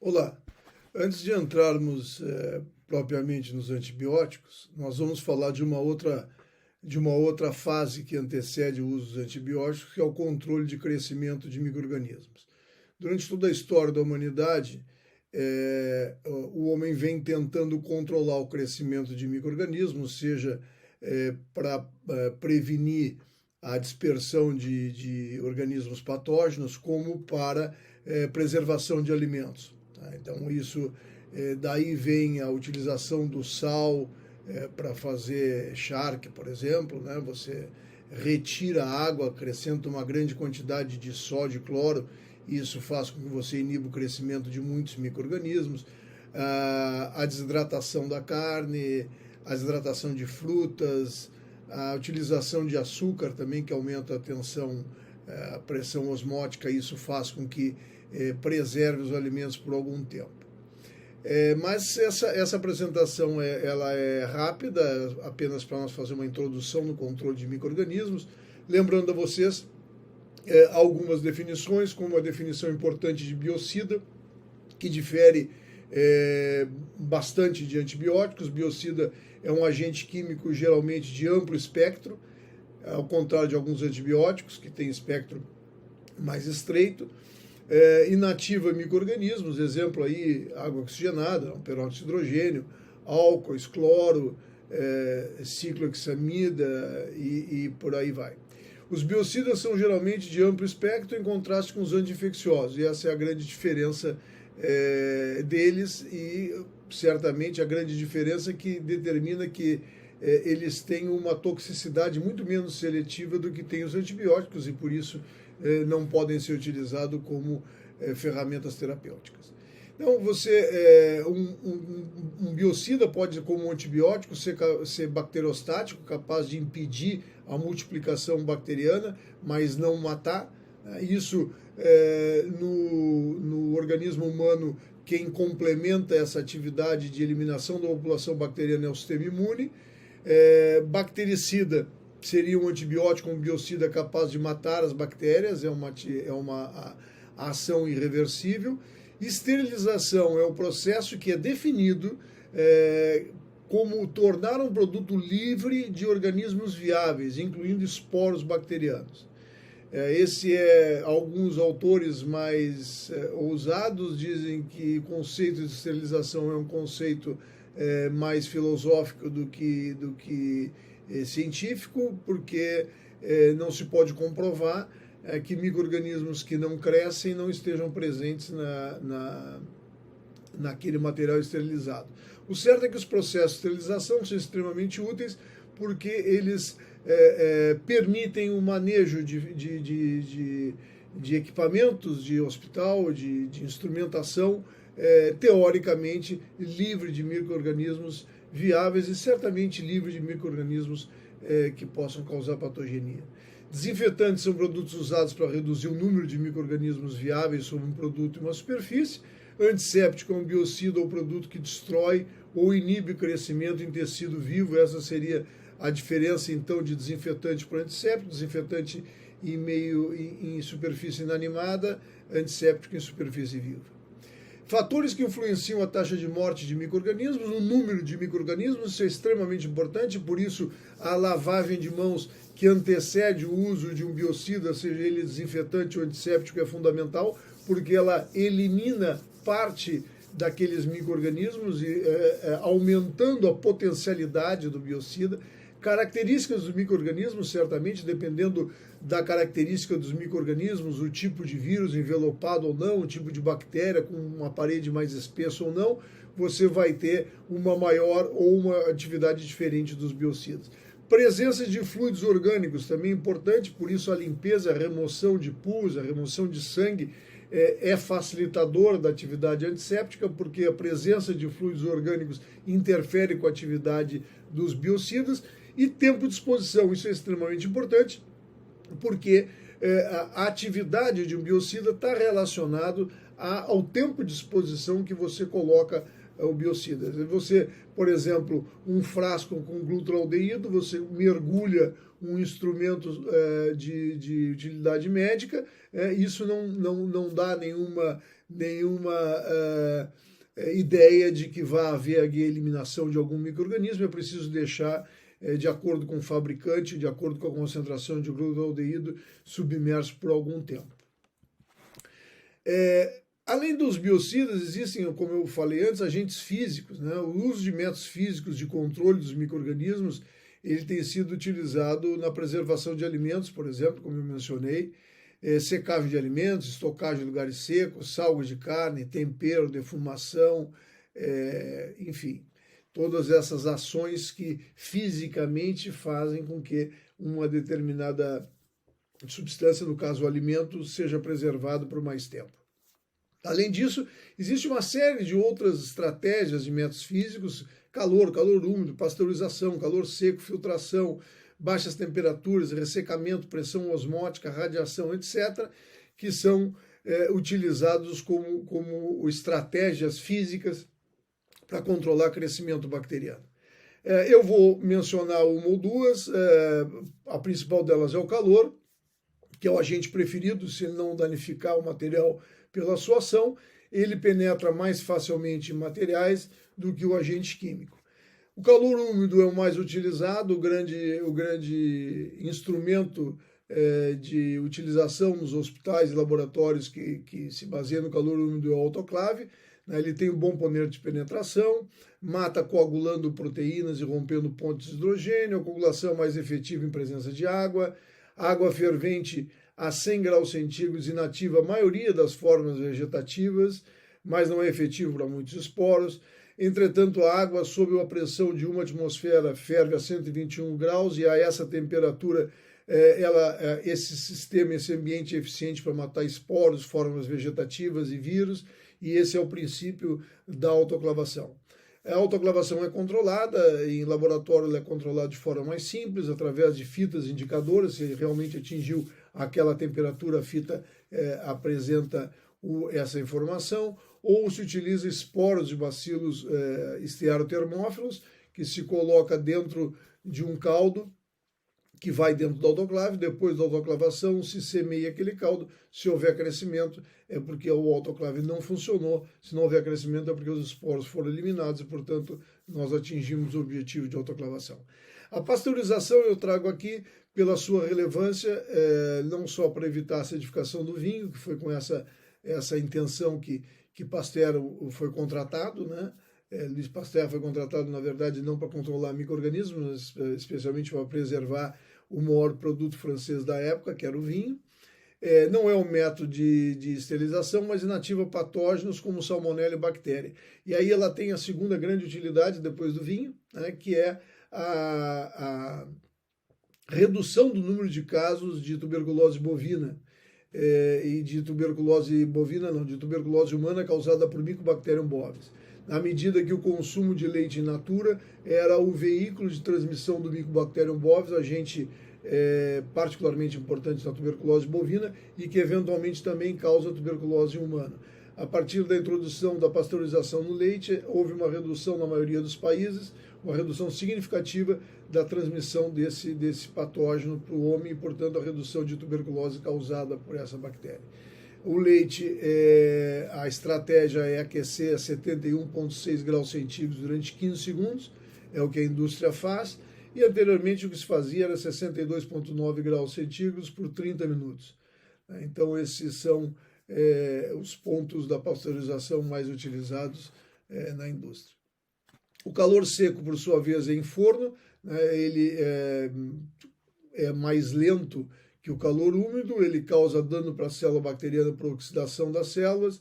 Olá, antes de entrarmos propriamente nos antibióticos, nós vamos falar de uma outra fase que antecede o uso dos antibióticos, que é o controle de crescimento de micro-organismos. Durante toda a história da humanidade, o homem vem tentando controlar o crescimento de micro-organismos, seja para prevenir a dispersão de organismos patógenos, como para preservação de alimentos. Tá? Então, daí vem a utilização do sal para fazer charque, por exemplo, né? Você retira a água, acrescenta uma grande quantidade de sódio e cloro, e isso faz com que você iniba o crescimento de muitos micro-organismos. A desidratação da carne, a desidratação de frutas, a utilização de açúcar também, que aumenta a pressão osmótica, isso faz com que preserve os alimentos por algum tempo. Mas essa apresentação ela é rápida, apenas para nós fazer uma introdução no controle de micro-organismos, lembrando a vocês algumas definições, como a definição importante de biocida, que difere bastante de antibióticos. Biocida é um agente químico geralmente de amplo espectro, ao contrário de alguns antibióticos, que têm espectro mais estreito. Inativa micro-organismos, exemplo aí, água oxigenada, um peróxido de hidrogênio, álcool, cloro, ciclohexamida e por aí vai. Os biocidas são geralmente de amplo espectro, em contraste com os anti-infecciosos, e essa é a grande diferença deles, e certamente a grande diferença que determina que eles têm uma toxicidade muito menos seletiva do que têm os antibióticos, e por isso não podem ser utilizados como ferramentas terapêuticas. Então, um biocida pode, como um antibiótico, ser bacteriostático, capaz de impedir a multiplicação bacteriana, mas não matar. Isso, no organismo humano, quem complementa essa atividade de eliminação da população bacteriana é o sistema imune. Bactericida seria um antibiótico, um biocida capaz de matar as bactérias, é uma ação irreversível. Esterilização é o processo que é definido como tornar um produto livre de organismos viáveis, incluindo esporos bacterianos. Alguns autores mais ousados dizem que o conceito de esterilização é um conceito mais filosófico do que científico, porque não se pode comprovar que micro-organismos que não crescem não estejam presentes naquele material esterilizado. O certo é que os processos de esterilização são extremamente úteis, porque eles permitem o manejo de equipamentos de hospital, de instrumentação, teoricamente livre de micro-organismos viáveis e certamente livre de micro-organismos que possam causar patogenia. Desinfetantes são produtos usados para reduzir o número de micro-organismos viáveis sobre um produto e uma superfície. Antisséptico é um biocida ou produto que destrói ou inibe o crescimento em tecido vivo. Essa seria a diferença, então, de desinfetante para antisséptico. Desinfetante em superfície inanimada, antisséptico em superfície viva. Fatores que influenciam a taxa de morte de micro-organismos, o número de micro-organismos, isso é extremamente importante, por isso a lavagem de mãos que antecede o uso de um biocida, seja ele desinfetante ou antisséptico, é fundamental, porque ela elimina parte daqueles micro-organismos, aumentando a potencialidade do biocida. Características dos micro-organismos, certamente, dependendo da característica dos micro-organismos, o tipo de vírus envelopado ou não, o tipo de bactéria com uma parede mais espessa ou não, você vai ter uma maior ou uma atividade diferente dos biocidas. Presença de fluidos orgânicos também é importante, por isso a limpeza, a remoção de pus, a remoção de sangue é facilitador da atividade antisséptica, porque a presença de fluidos orgânicos interfere com a atividade dos biocidas. E tempo de exposição, isso é extremamente importante, porque a atividade de um biocida está relacionado ao tempo de exposição que você coloca o biocida. Você, por exemplo, um frasco com glutaraldeído, você mergulha um instrumento de utilidade médica, isso não dá nenhuma ideia de que vai haver a eliminação de algum micro-organismo. É preciso deixar, de acordo com o fabricante, de acordo com a concentração de glutaraldeído, submerso por algum tempo. Além dos biocidas, existem, como eu falei antes, agentes físicos, né? O uso de métodos físicos de controle dos micro-organismos, ele tem sido utilizado na preservação de alimentos, por exemplo, como eu mencionei, secagem de alimentos, estocagem em lugares secos, salgo de carne, tempero, defumação, enfim, todas essas ações que fisicamente fazem com que uma determinada substância, no caso o alimento, seja preservado por mais tempo. Além disso, existe uma série de outras estratégias de métodos físicos: calor úmido, pasteurização, calor seco, filtração, baixas temperaturas, ressecamento, pressão osmótica, radiação, etc., que são utilizados como estratégias físicas para controlar crescimento bacteriano. Eu vou mencionar uma ou duas. A principal delas é o calor, que é o agente preferido. Se ele não danificar o material pela sua ação, ele penetra mais facilmente em materiais do que o agente químico. O calor úmido é o mais utilizado, o grande instrumento de utilização nos hospitais e laboratórios que se baseia no calor úmido é o autoclave. Ele tem um bom poder de penetração, mata coagulando proteínas e rompendo pontes de hidrogênio, a coagulação é mais efetiva em presença de água, água fervente a 100 graus centígrados inativa a maioria das formas vegetativas, mas não é efetivo para muitos esporos. Entretanto, a água sob a pressão de uma atmosfera ferve a 121 graus e a essa temperatura esse sistema, esse ambiente é eficiente para matar esporos, formas vegetativas e vírus, e esse é o princípio da autoclavação. A autoclavação é controlada, em laboratório ela é controlada de forma mais simples, através de fitas indicadoras. Se realmente atingiu aquela temperatura, a fita apresenta essa informação, ou se utiliza esporos de bacilos estearotermófilos, que se coloca dentro de um caldo, que vai dentro do autoclave. Depois da autoclavação se semeia aquele caldo. Se houver crescimento, é porque o autoclave não funcionou. Se não houver crescimento, é porque os esporos foram eliminados e, portanto, nós atingimos o objetivo de autoclavação. A pasteurização eu trago aqui pela sua relevância, não só para evitar a acidificação do vinho, que foi com essa intenção que Pasteur foi contratado, né? Louis Pasteur foi contratado, na verdade, não para controlar micro-organismos, mas especialmente para preservar o maior produto francês da época, que era o vinho. Não é um método de esterilização, mas inativa patógenos como salmonella e bactéria. E aí ela tem a segunda grande utilidade depois do vinho, né, que é a redução do número de casos de tuberculose bovina, e de tuberculose bovina não, de tuberculose humana causada por Mycobacterium bovis. Na medida que o consumo de leite in natura era o veículo de transmissão do Mycobacterium bovis, agente particularmente importante na tuberculose bovina e que eventualmente também causa tuberculose humana. A partir da introdução da pasteurização no leite, houve uma redução na maioria dos países, uma redução significativa da transmissão desse patógeno para o homem e, portanto, a redução de tuberculose causada por essa bactéria. O leite, a estratégia é aquecer a 71,6 graus centígrados durante 15 segundos, é o que a indústria faz, e anteriormente o que se fazia era 62,9 graus centígrados por 30 minutos. Então esses são os pontos da pasteurização mais utilizados na indústria. O calor seco, por sua vez, é em forno, né? Ele é mais lento que o calor úmido, ele causa dano para a célula bacteriana por oxidação das células.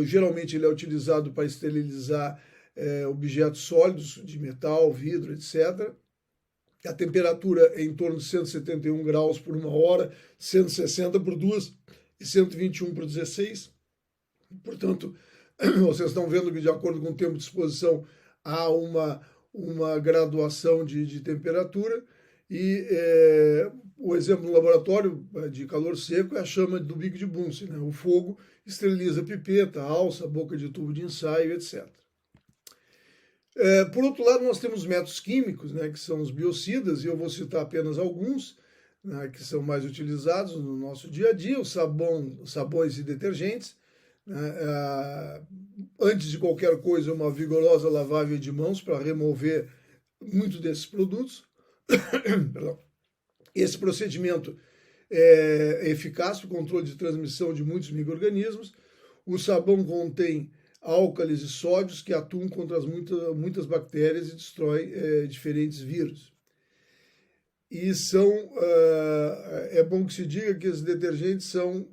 Geralmente ele é utilizado para esterilizar objetos sólidos de metal, vidro, etc. A temperatura é em torno de 171 graus por 1 hora, 160 por 2 e 121 por 16. Portanto, vocês estão vendo que, de acordo com o tempo de exposição, há uma graduação de temperatura. E o exemplo no laboratório de calor seco é a chama do bico de Bunsen, né? O fogo esteriliza a pipeta, a alça, a boca de tubo de ensaio, etc. Por outro lado, nós temos métodos químicos, né, que são os biocidas, e eu vou citar apenas alguns, né, que são mais utilizados no nosso dia a dia, sabões e detergentes. Né, antes de qualquer coisa, uma vigorosa lavagem de mãos para remover muito desses produtos. Esse procedimento é eficaz para o controle de transmissão de muitos micro-organismos. O sabão contém álcalis e sódios que atuam contra muitas bactérias e destrói diferentes vírus. E é bom que se diga que os detergentes são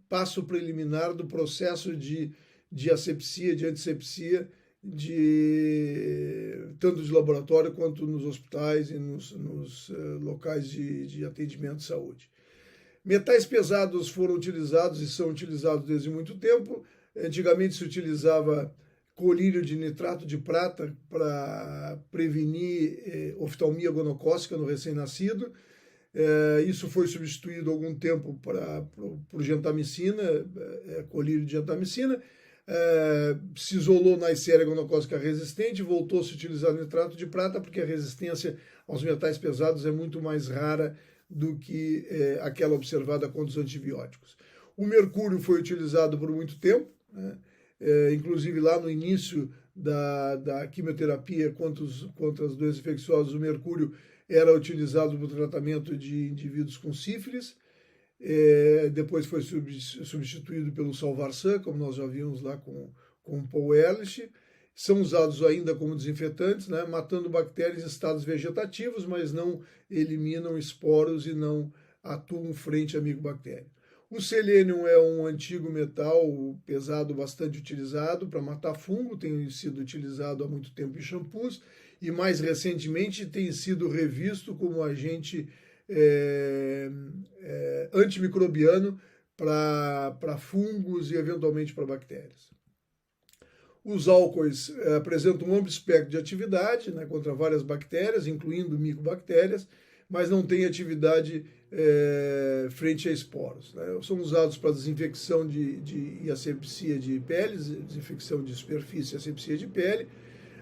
passo preliminar do processo de asepsia, de antisepsia, tanto de laboratório quanto nos hospitais e nos locais de atendimento de saúde. Metais pesados foram utilizados e são utilizados desde muito tempo. Antigamente se utilizava colírio de nitrato de prata para prevenir oftalmia gonocócica no recém-nascido. Isso foi substituído há algum tempo por gentamicina, colírio de gentamicina. Se isolou na Neisseria gonocócica resistente, voltou a se utilizar nitrato de prata porque a resistência aos metais pesados é muito mais rara do que aquela observada contra os antibióticos. O mercúrio foi utilizado por muito tempo, né? Inclusive lá no início da quimioterapia contra as doenças infecciosas, o mercúrio era utilizado para o tratamento de indivíduos com sífilis. Depois foi substituído pelo Salvarsan, como nós já vimos lá com o Paul Ehrlich. São usados ainda como desinfetantes, né, matando bactérias em estados vegetativos, mas não eliminam esporos e não atuam frente à micobactéria. O selênio é um antigo metal pesado bastante utilizado para matar fungo, tem sido utilizado há muito tempo em shampoos e mais recentemente tem sido revisto como agente antimicrobiano para fungos e eventualmente para bactérias. Os álcoois apresentam um amplo espectro de atividade, né, contra várias bactérias, incluindo micobactérias, mas não têm atividade frente a esporos. Né? São usados para desinfecção e asepsia de peles, desinfecção de superfície e asepsia de pele.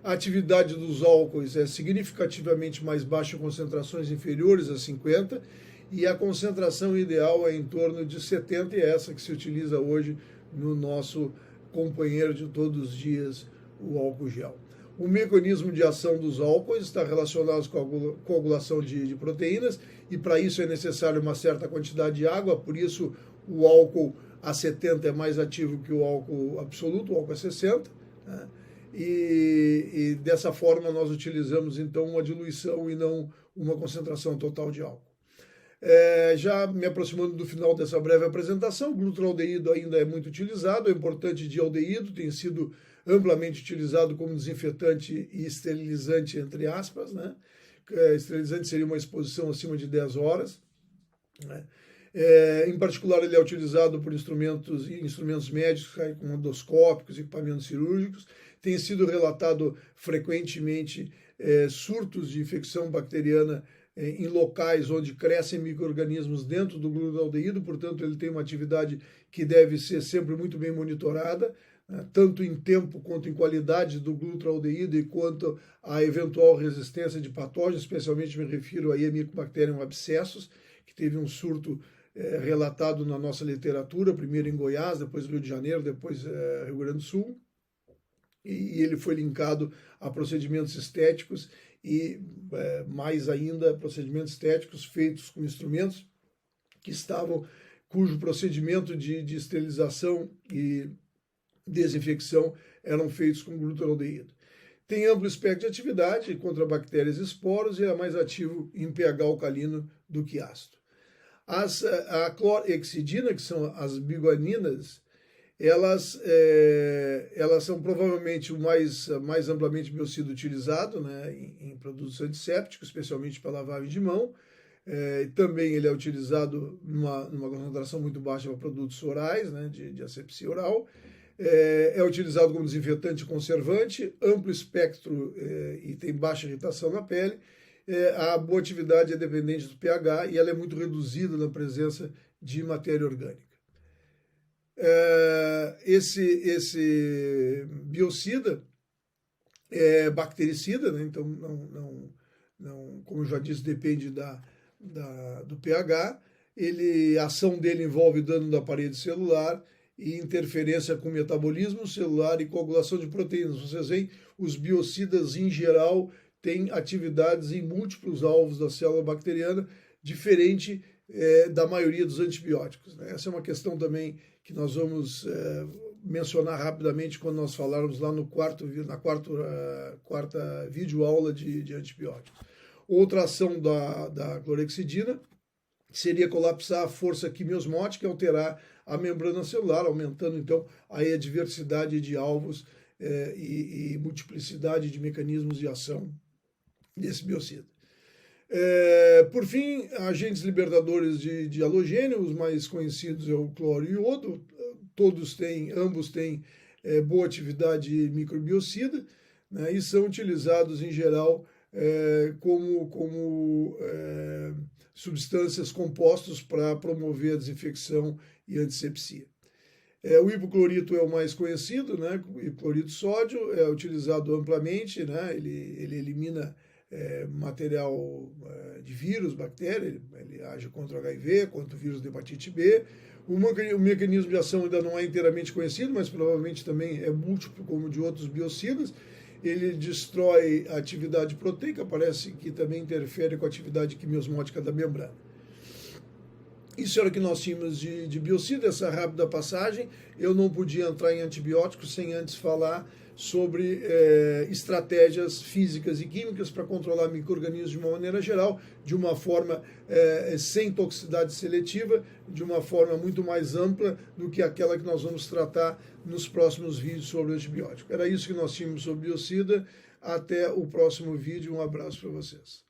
A atividade dos álcoois é significativamente mais baixa em concentrações inferiores a 50 e a concentração ideal é em torno de 70, e é essa que se utiliza hoje no nosso companheiro de todos os dias, o álcool gel. O mecanismo de ação dos álcoois está relacionado com a coagulação de proteínas e para isso é necessário uma certa quantidade de água, por isso o álcool a 70 é mais ativo que o álcool absoluto, o álcool a 60, né? E dessa forma nós utilizamos então uma diluição e não uma concentração total de álcool. Já me aproximando do final dessa breve apresentação, o glutaraldeído ainda é muito utilizado, é importante dialdeído, tem sido amplamente utilizado como desinfetante e esterilizante, entre aspas, né? Esterilizante seria uma exposição acima de 10 horas. Né? Em particular, ele é utilizado por instrumentos médicos, como endoscópicos, equipamentos cirúrgicos. Tem sido relatado frequentemente surtos de infecção bacteriana em locais onde crescem micro-organismos dentro do glutaraldeído, portanto, ele tem uma atividade que deve ser sempre muito bem monitorada, tanto em tempo quanto em qualidade do glutaraldeído e quanto à eventual resistência de patógenos, especialmente me refiro aí a Mycobacterium abscessus, que teve um surto relatado na nossa literatura, primeiro em Goiás, depois Rio de Janeiro, depois Rio Grande do Sul, e ele foi linkado a procedimentos estéticos e, mais ainda, procedimentos estéticos feitos com instrumentos cujo procedimento de esterilização e desinfecção eram feitos com glutaraldeído. Tem amplo espectro de atividade contra bactérias e esporos e é mais ativo em pH alcalino do que ácido. A clorhexidina, que são as biguaninas, elas são provavelmente o mais amplamente biocida utilizado, né, em produtos antissépticos, especialmente para lavagem de mão. Também ele é utilizado numa concentração muito baixa para produtos orais, né, de asepsia oral. É utilizado como desinfetante e conservante, amplo espectro e tem baixa irritação na pele. a boa atividade é dependente do pH e ela é muito reduzida na presença de matéria orgânica. Esse biocida é bactericida, né? Então, como eu já disse, depende do pH. A ação dele envolve dano da parede celular e interferência com o metabolismo celular e coagulação de proteínas. Vocês veem, os biocidas, em geral, têm atividades em múltiplos alvos da célula bacteriana, diferente da maioria dos antibióticos, né? Essa é uma questão também que nós vamos mencionar rapidamente quando nós falarmos lá na quarta videoaula de antibióticos. Outra ação da clorexidina seria colapsar a força quimiosmótica e alterar a membrana celular, aumentando então aí a diversidade de alvos e multiplicidade de mecanismos de ação desse biocida. Por fim, agentes libertadores de halogênio, os mais conhecidos é o cloro e o iodo. Ambos têm boa atividade microbiocida, né, e são utilizados em geral como substâncias compostos para promover a desinfecção e antisepsia. O hipoclorito é o mais conhecido, né? O hipoclorito de sódio é utilizado amplamente, né? Ele elimina material de vírus, bactéria, ele age contra o HIV, contra o vírus da hepatite B. O mecanismo de ação ainda não é inteiramente conhecido, mas provavelmente também é múltiplo, como de outros biocidas. Ele destrói a atividade proteica, parece que também interfere com a atividade quimiosmótica da membrana. Isso era o que nós tínhamos de biocida, essa rápida passagem. Eu não podia entrar em antibióticos sem antes falar sobre estratégias físicas e químicas para controlar micro-organismos de uma maneira geral, de uma forma sem toxicidade seletiva, de uma forma muito mais ampla do que aquela que nós vamos tratar nos próximos vídeos sobre antibiótico. Era isso que nós tínhamos sobre biocida. Até o próximo vídeo. Um abraço para vocês.